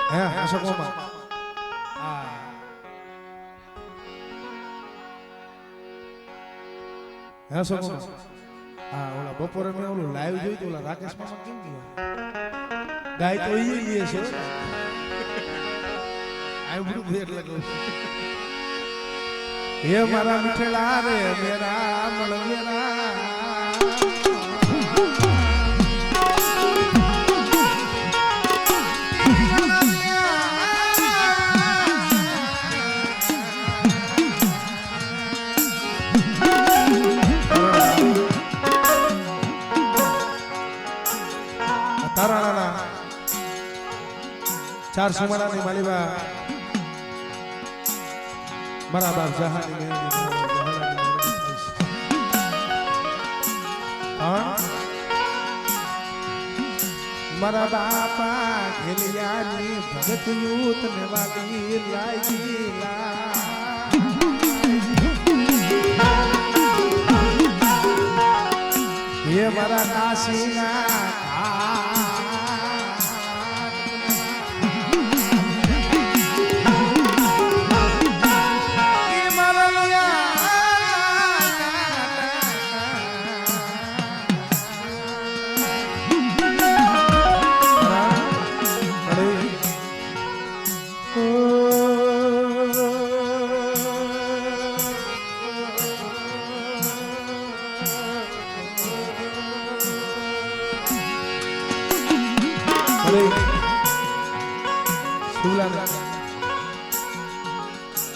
હે અશોકમાં આ હે અશોકમાં હા ઓલા બપોરે મેં ઓલું લાઈવ જોયું તો ઓલા રાકેશ મામા કેમ ગયો ગાય તો ઈ લે છે આ બધું ફેર લગાવ હે મારા મીઠેલા રે મેરા મળવેરા તારાના ચાર સુમારાની માલીબા મારા બાપ જહાની મારા બાપા ખેલિયાની ભગત યુત ને વાલી લાગીલા હે મારા કાશીના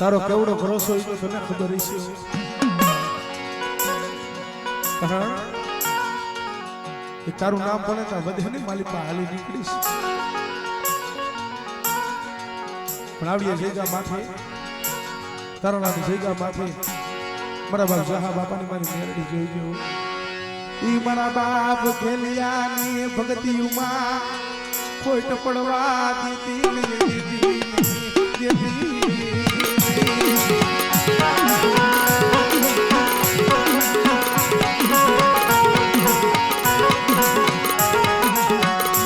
તારો કેવડો ભરોસો એ તો તને ખબર છે કે તારું નામ પડે તો વધે ને માલિકા હાલી નીકળીશ પણ આવડીએ જયગા માથે તારા નામ જયગા માથે મારા બાપ જહા બાપાની મારી મેરડી જોઈજો ઈ મારા બાપ ખેલિયાની ભગતિયુમાં ખોટ પડવા દીધી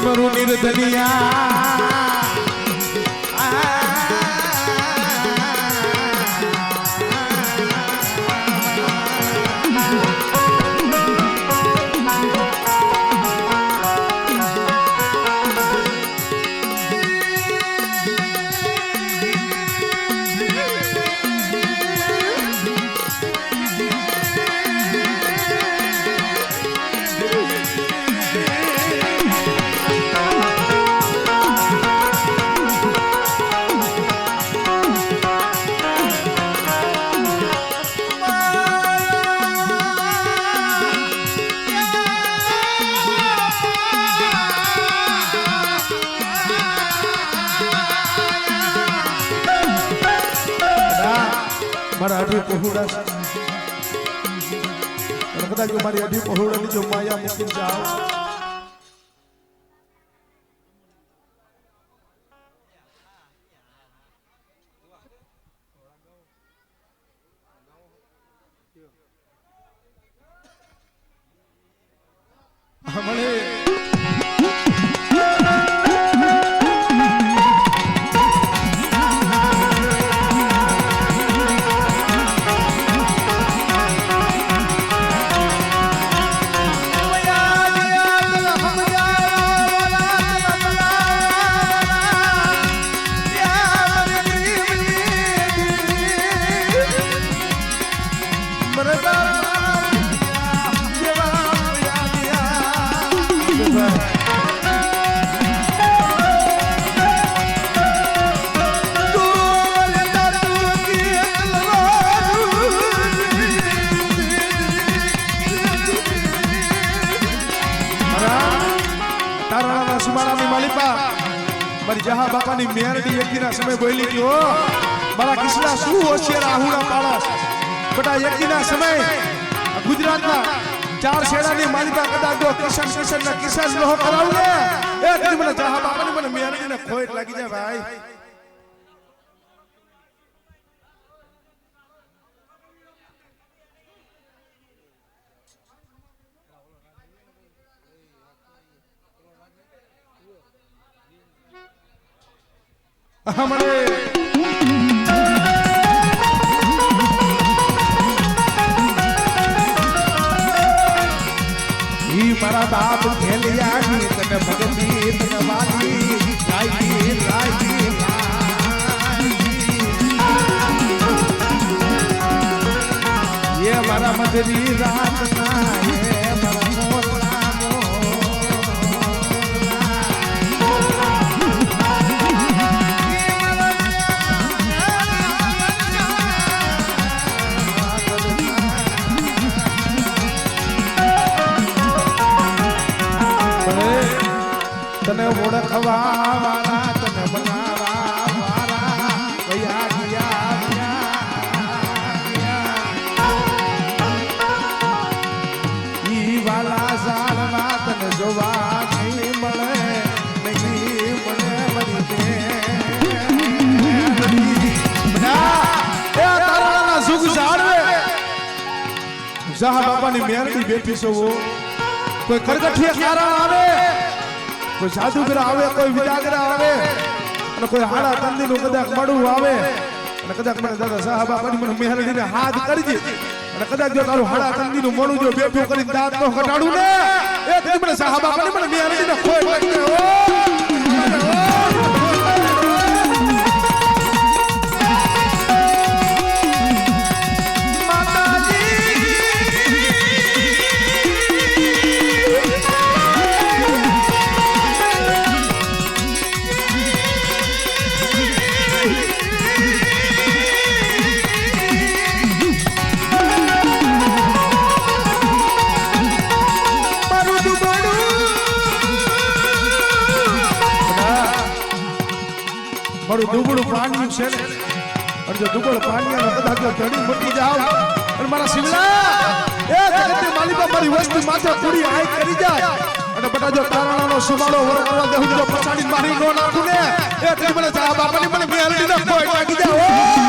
મરુ નિર્ધનિયા મારા અઢી પહોળા કદાચ મારી અઢી પહોળાની જો માયા મૂકીને જાઓ મને મારી જહા બાપાની મેરડી એકીના સમય બોલી હતી ઓ મારા કિસ્સા શું હોશિયાર આહુડા પાડસ બટા એકીના સમય ગુજરાતના ચાર શેડાની માલિકા કદાચ જો કિશન નો કરાવ ને એક દી મને જહા બાપાની મને મેરડીને ખોટ લાગી જાય ભાઈ હમણે મારા બાપ ખેલિયા તને ભગતી તને વાલી લાઈ લાઈ ये मारा मदरी रात ना ये मारा मोरला तने ओळखवा वाला तने बनावा वाला भैया વાલા ઝાડમાં તને જોવા નહીં મળે નહીં મળે મરી તારાના સુખ ઝાડવે ઝાડ બાપાની મેરડી બેઠી છો કોઈ કરગઠીએ કારણ આવે કોઈ જાદુગર આવે કોઈ વિજાગર આવે અને કોઈ હાડા તંદીનું કદાચ મળવું આવે અને કદાચ મને દાદા સાહેબ બાપાની મને મેરડીને હાથ કરજે અને કદાચ જો તારું હાડા તંદીનું મોડું જો બેઠું કરીને દાંત નો ઘટાડું ને એ તે મને સાહેબ બાપાની મને મેરડીને ખોય લાગી મારું દુબળું પાણી છે ને અને જો દુબળ પાણીનો કદાચ ધણી મૂકી જાવ અને મારા શિવલા એ જગતની માલિકા મારી વસ્તી માથે પૂરી આઈ કરી જાય અને બટા જો તારાણાનો સુમાળો વરકવા દેવું જો પછાડી મારી નો નાખું ને એ તે મને સાહેબ બાપાની મને મેલડી ના કોઈ લાગી જાય